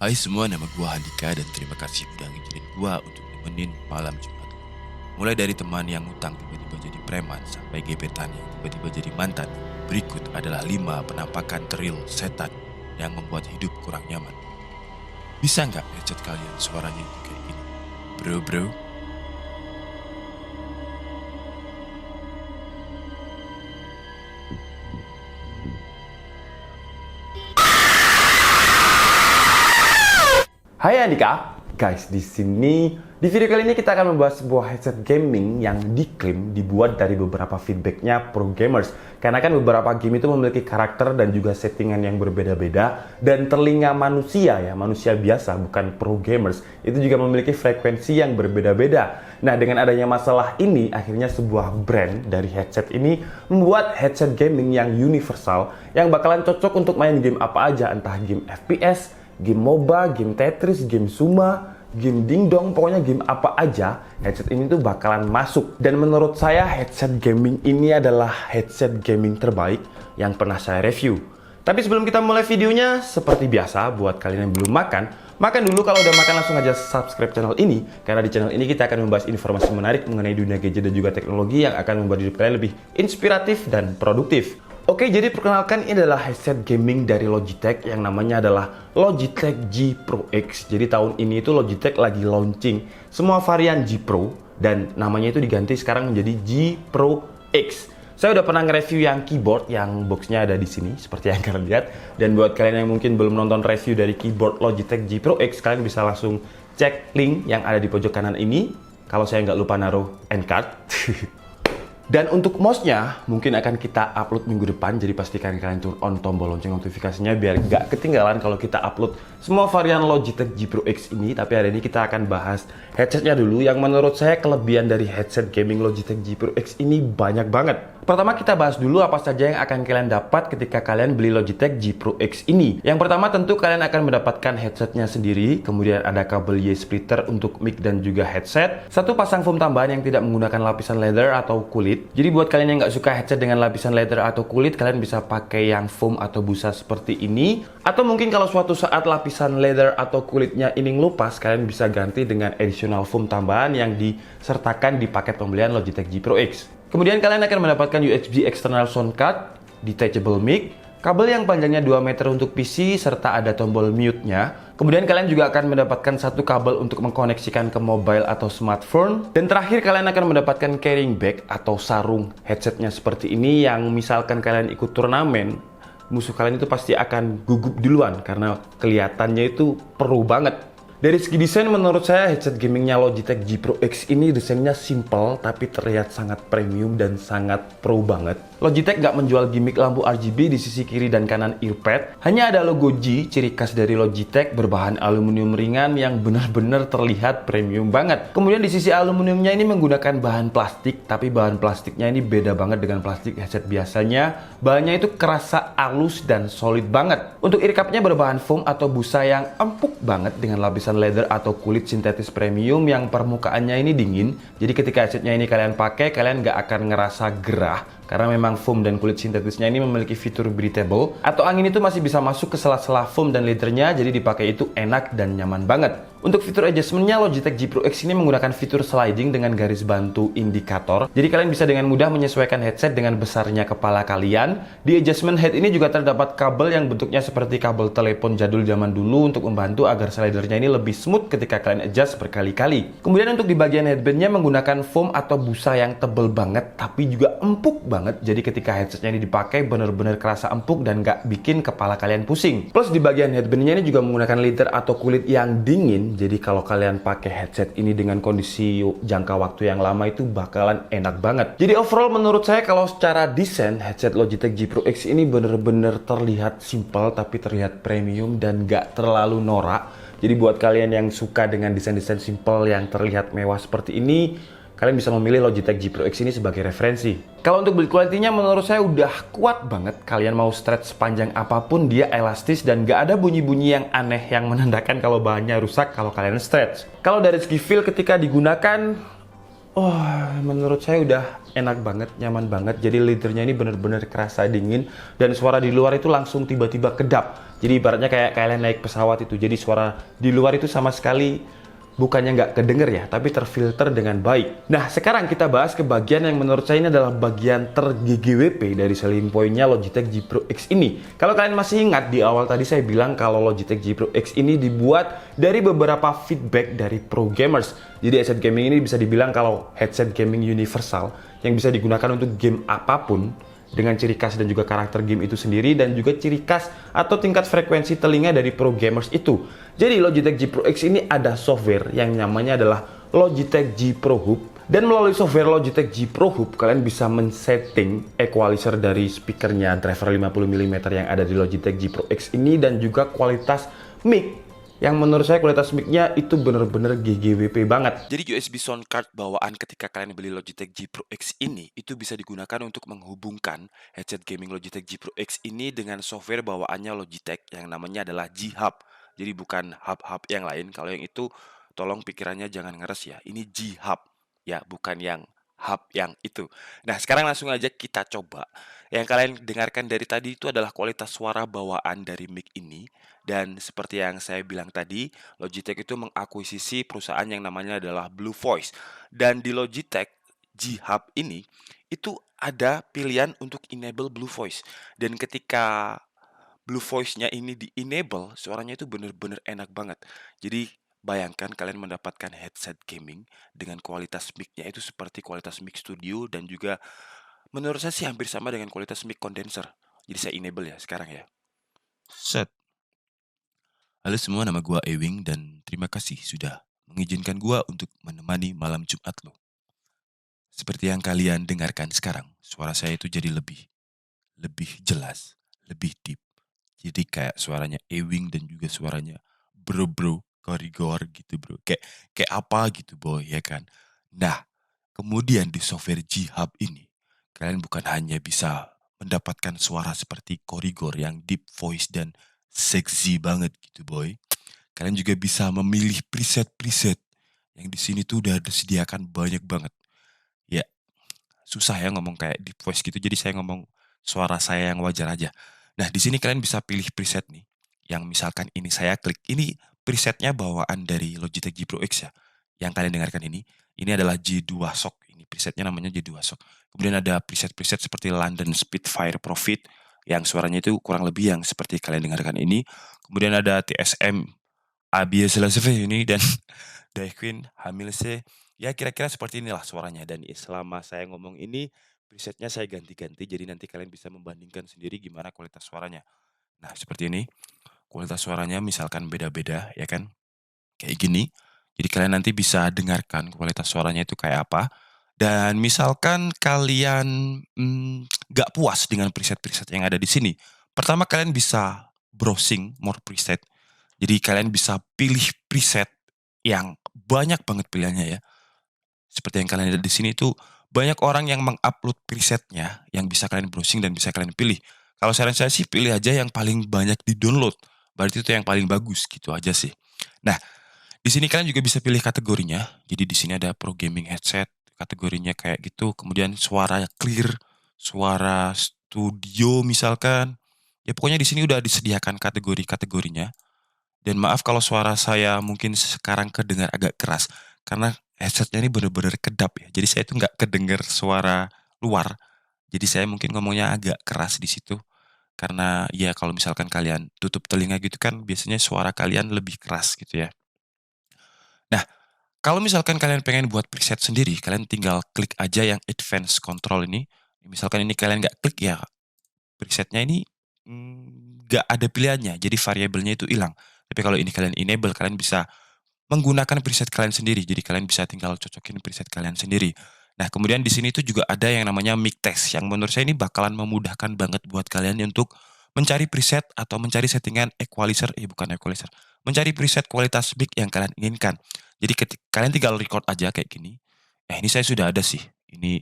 Hai semua, nama gua Handika dan terima kasih udah ngizinin gua untuk nemenin malam Jumat. Mulai dari teman yang ngutang tiba-tiba jadi preman sampai gebetan yang tiba-tiba jadi mantan. Berikut adalah 5 penampakan teril setan yang membuat hidup kurang nyaman. Bisa nggak headset kalian suaranya itu kayak gini? Bro. Hai Andika, guys, di video kali ini kita akan membahas sebuah headset gaming yang diklaim dibuat dari beberapa feedbacknya pro gamers. Karena kan beberapa game itu memiliki karakter dan juga settingan yang berbeda-beda, dan telinga manusia biasa bukan pro gamers itu juga memiliki frekuensi yang berbeda-beda. Nah, dengan adanya masalah ini, akhirnya sebuah brand dari headset ini membuat headset gaming yang universal yang bakalan cocok untuk main game apa aja, entah game FPS, game MOBA, game Tetris, game Suma, game Dingdong, pokoknya game apa aja, headset ini tuh bakalan masuk. Dan menurut saya headset gaming ini adalah headset gaming terbaik yang pernah saya review. Tapi sebelum kita mulai videonya, seperti biasa buat kalian yang belum makan dulu. Kalau udah makan langsung aja subscribe channel ini, karena di channel ini kita akan membahas informasi menarik mengenai dunia gadget dan juga teknologi yang akan membuat hidup kalian lebih inspiratif dan produktif. Oke, jadi perkenalkan, ini adalah headset gaming dari Logitech yang namanya adalah Logitech G Pro X. Jadi tahun ini itu Logitech lagi launching semua varian G Pro dan namanya itu diganti sekarang menjadi G Pro X. Saya udah pernah nge-review yang keyboard yang boxnya ada di sini seperti yang kalian lihat. Dan buat kalian yang mungkin belum nonton review dari keyboard Logitech G Pro X, kalian bisa langsung cek link yang ada di pojok kanan ini. Kalau saya nggak lupa naruh end card. Dan untuk mouse-nya mungkin akan kita upload minggu depan, jadi pastikan kalian turn on tombol lonceng notifikasinya biar nggak ketinggalan kalau kita upload semua varian Logitech G Pro X ini. Tapi hari ini kita akan bahas headsetnya dulu, yang menurut saya kelebihan dari headset gaming Logitech G Pro X ini banyak banget. Pertama, kita bahas dulu apa saja yang akan kalian dapat ketika kalian beli Logitech G Pro X ini. Yang pertama tentu kalian akan mendapatkan headsetnya sendiri, kemudian ada kabel Y splitter untuk mic dan juga headset, satu pasang foam tambahan yang tidak menggunakan lapisan leather atau kulit. Jadi buat kalian yang nggak suka headset dengan lapisan leather atau kulit, kalian bisa pakai yang foam atau busa seperti ini. Atau mungkin kalau suatu saat lapisan leather atau kulitnya ini ngelupas, kalian bisa ganti dengan additional foam tambahan yang disertakan di paket pembelian Logitech G Pro X. Kemudian kalian akan mendapatkan USB external sound card, detachable mic, kabel yang panjangnya 2 meter untuk PC, serta ada tombol mute-nya. Kemudian kalian juga akan mendapatkan satu kabel untuk mengkoneksikan ke mobile atau smartphone. Dan terakhir kalian akan mendapatkan carrying bag atau sarung headsetnya seperti ini, yang misalkan kalian ikut turnamen, musuh kalian itu pasti akan gugup duluan karena kelihatannya itu pro banget. Dari segi desain, menurut saya headset gamingnya Logitech G Pro X ini desainnya simple tapi terlihat sangat premium dan sangat pro banget. Logitech nggak menjual gimmick lampu RGB di sisi kiri dan kanan earpad. Hanya ada logo G, ciri khas dari Logitech, berbahan aluminium ringan yang benar-benar terlihat premium banget. Kemudian di sisi aluminiumnya ini menggunakan bahan plastik, tapi bahan plastiknya ini beda banget dengan plastik headset biasanya. Bahannya itu kerasa halus dan solid banget. Untuk earcupnya berbahan foam atau busa yang empuk banget dengan lapisan leather atau kulit sintetis premium yang permukaannya ini dingin. Jadi ketika headsetnya ini kalian pakai, kalian nggak akan ngerasa gerah karena memang foam dan kulit sintetisnya ini memiliki fitur breathable atau angin itu masih bisa masuk ke sela-sela foam dan leathernya, jadi dipakai itu enak dan nyaman banget. Untuk fitur adjustmentnya, Logitech G Pro X ini menggunakan fitur sliding dengan garis bantu indikator. Jadi kalian bisa dengan mudah menyesuaikan headset dengan besarnya kepala kalian. Di adjustment head ini juga terdapat kabel yang bentuknya seperti kabel telepon jadul zaman dulu untuk membantu agar slidernya ini lebih smooth ketika kalian adjust berkali-kali. Kemudian untuk di bagian headbandnya menggunakan foam atau busa yang tebel banget tapi juga empuk banget. Jadi ketika headsetnya ini dipakai benar-benar kerasa empuk dan nggak bikin kepala kalian pusing. Plus di bagian headbandnya ini juga menggunakan leather atau kulit yang dingin. Jadi kalau kalian pakai headset ini dengan kondisi jangka waktu yang lama itu bakalan enak banget. Jadi overall menurut saya kalau secara desain headset Logitech G Pro X ini bener-bener terlihat simple tapi terlihat premium dan gak terlalu norak. Jadi buat kalian yang suka dengan desain-desain simple yang terlihat mewah seperti ini, kalian bisa memilih Logitech G Pro X ini sebagai referensi. Kalau untuk build quality-nya menurut saya udah kuat banget. Kalian mau stretch sepanjang apapun dia elastis dan gak ada bunyi-bunyi yang aneh yang menandakan kalau bahannya rusak kalau kalian stretch. Kalau dari segi feel ketika digunakan, Oh, menurut saya udah enak banget, nyaman banget. Jadi leadernya ini bener-bener kerasa dingin dan suara di luar itu langsung tiba-tiba kedap. Jadi ibaratnya kayak kalian naik pesawat itu. Jadi suara di luar itu sama sekali bukannya nggak kedenger ya, tapi terfilter dengan baik. Nah, sekarang kita bahas ke bagian yang menurut saya ini adalah bagian ter-GGWP dari selling point-nya Logitech G Pro X ini. Kalau kalian masih ingat, di awal tadi saya bilang kalau Logitech G Pro X ini dibuat dari beberapa feedback dari pro gamers. Jadi headset gaming ini bisa dibilang kalau headset gaming universal yang bisa digunakan untuk game apapun, dengan ciri khas dan juga karakter game itu sendiri dan juga ciri khas atau tingkat frekuensi telinga dari pro gamers itu. Jadi Logitech G Pro X ini ada software yang namanya adalah Logitech G Pro Hub, dan melalui software Logitech G Pro Hub kalian bisa men-setting equalizer dari speakernya driver 50 mm yang ada di Logitech G Pro X ini dan juga kualitas mic yang menurut saya kualitas mic-nya itu bener-bener GGWP banget. Jadi USB sound card bawaan ketika kalian beli Logitech G Pro X ini itu bisa digunakan untuk menghubungkan headset gaming Logitech G Pro X ini dengan software bawaannya Logitech yang namanya adalah G Hub. Jadi bukan hub-hub yang lain. Kalau yang itu tolong pikirannya jangan ngeres ya. Ini G Hub ya, bukan yang hub yang itu. Nah, sekarang langsung aja kita coba. Yang kalian dengarkan dari tadi itu adalah kualitas suara bawaan dari mic ini. Dan seperti yang saya bilang tadi, Logitech itu mengakuisisi perusahaan yang namanya adalah Blue Voice. Dan di Logitech G Hub ini itu ada pilihan untuk enable Blue Voice. Dan ketika Blue Voice-nya ini di-enable, suaranya itu bener-bener enak banget. Jadi bayangkan kalian mendapatkan headset gaming dengan kualitas mic-nya itu seperti kualitas mic studio dan juga menurut saya sih hampir sama dengan kualitas mic condenser. Jadi saya enable ya sekarang ya. Set. Halo semua, nama gua Ewing dan terima kasih sudah mengizinkan gua untuk menemani malam Jumat lo. Seperti yang kalian dengarkan sekarang, suara saya itu jadi lebih jelas, lebih deep. Jadi kayak suaranya Ewing dan juga suaranya bro korigor gitu bro. Kayak apa gitu boy ya kan. Nah, kemudian di software G Hub ini kalian bukan hanya bisa mendapatkan suara seperti korigor yang deep voice dan seksi banget gitu boy. Kalian juga bisa memilih preset-preset yang di sini tuh udah disediakan banyak banget. Ya, susah ya ngomong kayak deep voice gitu, jadi saya ngomong suara saya yang wajar aja. Nah, di sini kalian bisa pilih preset nih. Yang misalkan ini saya klik, ini presetnya bawaan dari Logitech G Pro X ya. Yang kalian dengarkan ini adalah G2 Shock. Ini presetnya namanya G2 Shock. Kemudian ada preset-preset seperti London Spitfire Profit yang suaranya itu kurang lebih yang seperti kalian dengarkan ini. Kemudian ada TSM Abiyaselaseve ini dan Daiquin Hamilse. Ya kira-kira seperti inilah suaranya. Dan selama saya ngomong ini, presetnya saya ganti-ganti. Jadi nanti kalian bisa membandingkan sendiri gimana kualitas suaranya. Nah seperti ini. Kualitas suaranya misalkan beda-beda ya kan. Kayak gini. Jadi kalian nanti bisa dengarkan kualitas suaranya itu kayak apa. Dan misalkan kalian nggak puas dengan preset-preset yang ada di sini. Pertama kalian bisa browsing more preset. Jadi kalian bisa pilih preset yang banyak banget pilihannya ya. Seperti yang kalian lihat di sini itu banyak orang yang mengupload presetnya yang bisa kalian browsing dan bisa kalian pilih. Kalau saran saya sih pilih aja yang paling banyak di-download. Berarti itu yang paling bagus gitu aja sih. Nah, di sini kalian juga bisa pilih kategorinya. Jadi di sini ada pro gaming headset, kategorinya kayak gitu. Kemudian suara clear, suara studio misalkan. Ya pokoknya di sini udah disediakan kategori-kategorinya. Dan maaf kalau suara saya mungkin sekarang kedengar agak keras karena headsetnya ini bener-bener kedap ya. Jadi saya itu nggak kedengar suara luar. Jadi saya mungkin ngomongnya agak keras di situ. Karena ya kalau misalkan kalian tutup telinga gitu kan biasanya suara kalian lebih keras gitu ya. Nah, kalau misalkan kalian pengen buat preset sendiri, kalian tinggal klik aja yang advance control ini. Misalkan ini kalian nggak klik ya presetnya ini nggak ada pilihannya. Jadi variabelnya itu hilang. Tapi kalau ini kalian enable, kalian bisa menggunakan preset kalian sendiri. Jadi kalian bisa tinggal cocokin preset kalian sendiri. Nah, kemudian di sini tuh juga ada yang namanya mic test yang menurut saya ini bakalan memudahkan banget buat kalian untuk mencari preset atau mencari settingan equalizer, bukan equalizer, mencari preset kualitas mic yang kalian inginkan. Jadi kalian tinggal record aja kayak gini. Ini saya sudah ada sih. Ini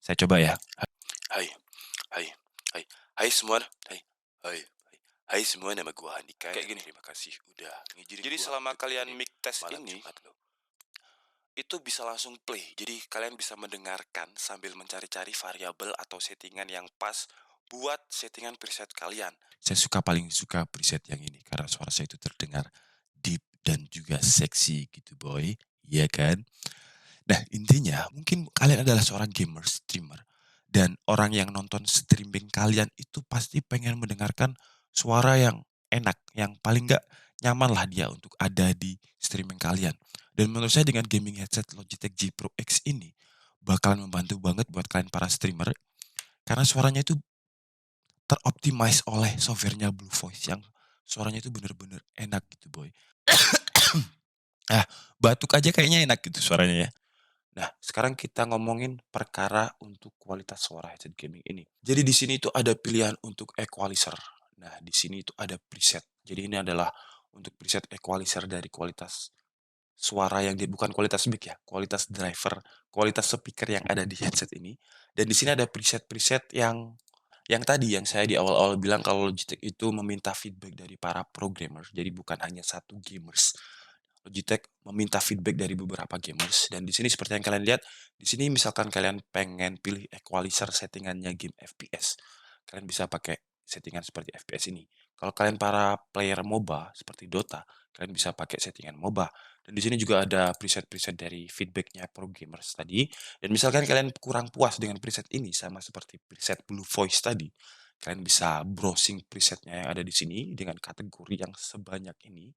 saya coba ya. Hai, hai, hai, hai semua. Hai, hai. Hai semua, nama gua Handika. Kayak gini. Terima kasih udah ngizinin. Jadi selama kalian mic test ini, itu bisa langsung play. Jadi kalian bisa mendengarkan sambil mencari-cari variabel atau settingan yang pas buat settingan preset kalian. Paling suka preset yang ini karena suara saya itu terdengar deep dan juga seksi gitu boy. Iya kan? Nah, intinya mungkin kalian adalah seorang gamer, streamer, dan orang yang nonton streaming kalian itu pasti pengen mendengarkan suara yang enak, yang paling nggak nyaman lah dia untuk ada di streaming kalian. Dan menurut saya dengan gaming headset Logitech G Pro X ini bakalan membantu banget buat kalian para streamer karena suaranya itu teroptimize oleh softwarenya Blue Voice yang suaranya itu bener-bener enak gitu boy. Ah, batuk aja kayaknya enak gitu suaranya ya. Nah, sekarang kita ngomongin perkara untuk kualitas suara headset gaming ini. Jadi di sini itu ada pilihan untuk equalizer. Nah, di sini itu ada preset. Jadi ini adalah untuk preset equalizer dari kualitas suara yang bukan kualitas mic ya, kualitas driver, kualitas speaker yang ada di headset ini. Dan di sini ada preset-preset yang tadi yang saya di awal-awal bilang kalau Logitech itu meminta feedback dari para programmer. Jadi bukan hanya satu gamers. Logitech meminta feedback dari beberapa gamers dan di sini seperti yang kalian lihat, di sini misalkan kalian pengen pilih equalizer settingannya game FPS, kalian bisa pakai settingan seperti FPS ini. Kalau kalian para player MOBA seperti Dota, kalian bisa pakai settingan MOBA. Dan di sini juga ada preset-preset dari feedbacknya pro gamers tadi. Dan misalkan kalian kurang puas dengan preset ini sama seperti preset Blue Voice tadi, kalian bisa browsing presetnya yang ada di sini dengan kategori yang sebanyak ini.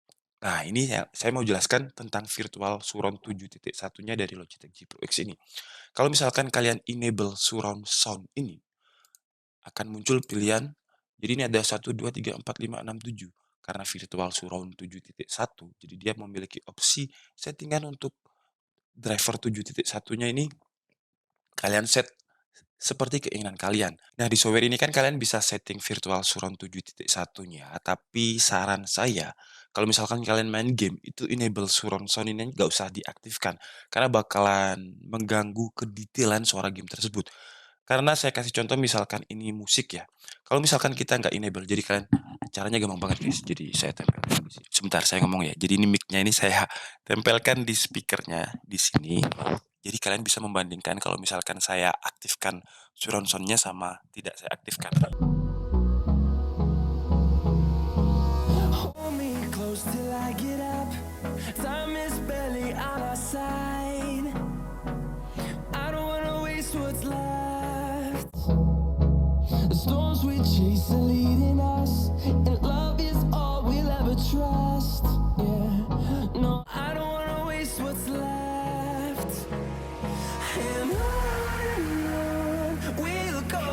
Nah, ini ya, saya mau jelaskan tentang virtual surround 7.1-nya dari Logitech G Pro X ini. Kalau misalkan kalian enable surround sound ini, akan muncul pilihan, jadi ini ada 1, 2, 3, 4, 5, 6, 7. Karena virtual surround 7.1, jadi dia memiliki opsi settingan untuk driver 7.1-nya ini kalian set seperti keinginan kalian. Nah, di software ini kan kalian bisa setting virtual surround 7.1-nya, tapi saran saya, kalau misalkan kalian main game, itu enable surround sound ini nggak usah diaktifkan, karena bakalan mengganggu kedetailan suara game tersebut. Karena saya kasih contoh misalkan ini musik ya, kalau misalkan kita nggak enable, jadi kalian caranya gampang banget guys, jadi saya tempelkan di sini. Sebentar saya ngomong ya, jadi ini mic-nya ini saya tempelkan di speakernya di sini. Jadi kalian bisa membandingkan kalau misalkan saya aktifkan surround sound-nya sama tidak saya aktifkan. Hold me close till I get up. Time is barely on our side. I don't wanna waste what's left. The storms we chase are leading us, and love is all we'll ever trust. Yeah, no, I don't wanna waste what's left. And on we'll go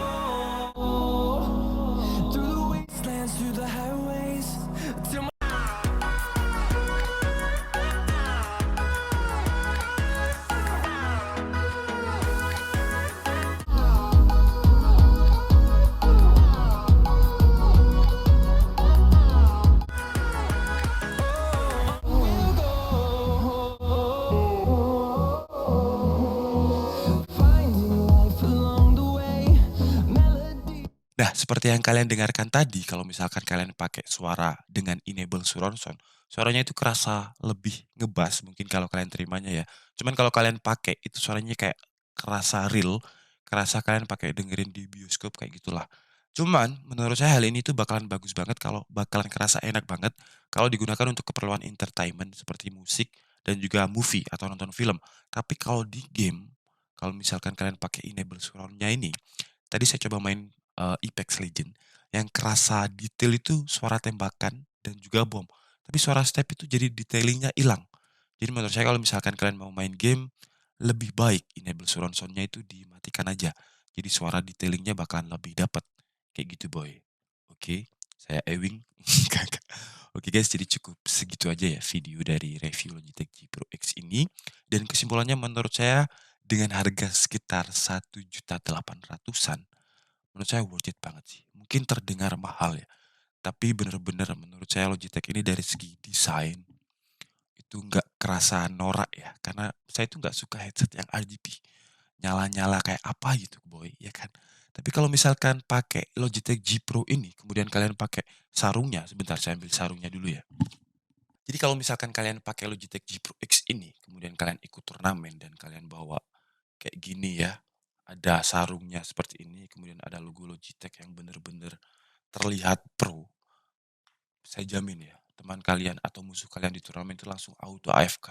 through the wastelands, through the highways, till my we'll go. Finding life along the way, melody. Nah, seperti yang kalian dengarkan tadi, kalau misalkan kalian pakai suara dengan enable surround sound, suaranya itu kerasa lebih ngebas mungkin kalau kalian terimanya ya. Cuman kalau kalian pakai itu suaranya kayak kerasa real, kerasa kalian pakai dengerin di bioskop kayak gitulah. Cuman menurut saya hal ini tuh bakalan bagus banget kalau bakalan kerasa enak banget kalau digunakan untuk keperluan entertainment seperti musik dan juga movie atau nonton film. Tapi kalau di game, kalau misalkan kalian pakai enable surround-nya ini, tadi saya coba main Apex Legend, yang kerasa detail itu suara tembakan dan juga bom. Tapi suara step itu jadi detailingnya hilang. Jadi menurut saya kalau misalkan kalian mau main game, lebih baik enable surround sound-nya itu dimatikan aja. Jadi suara detailingnya bakalan lebih dapat. Kayak gitu boy. Oke, saya Ewing. Kakak. Oke guys, jadi cukup segitu aja ya video dari review Logitech G Pro X ini. Dan kesimpulannya menurut saya dengan harga sekitar 1.800.000-an, menurut saya worth it banget sih. Mungkin terdengar mahal ya, tapi bener-bener menurut saya Logitech ini dari segi desain itu nggak kerasa norak ya. Karena saya itu nggak suka headset yang RGB, nyala-nyala kayak apa gitu boy, ya kan. Tapi kalau misalkan pakai Logitech G Pro ini, kemudian kalian pakai sarungnya, sebentar saya ambil sarungnya dulu ya. Jadi kalau misalkan kalian pakai Logitech G Pro X ini, kemudian kalian ikut turnamen dan kalian bawa kayak gini ya, ada sarungnya seperti ini, kemudian ada logo Logitech yang bener-bener terlihat pro, saya jamin ya, teman kalian atau musuh kalian di turnamen itu langsung auto AFK.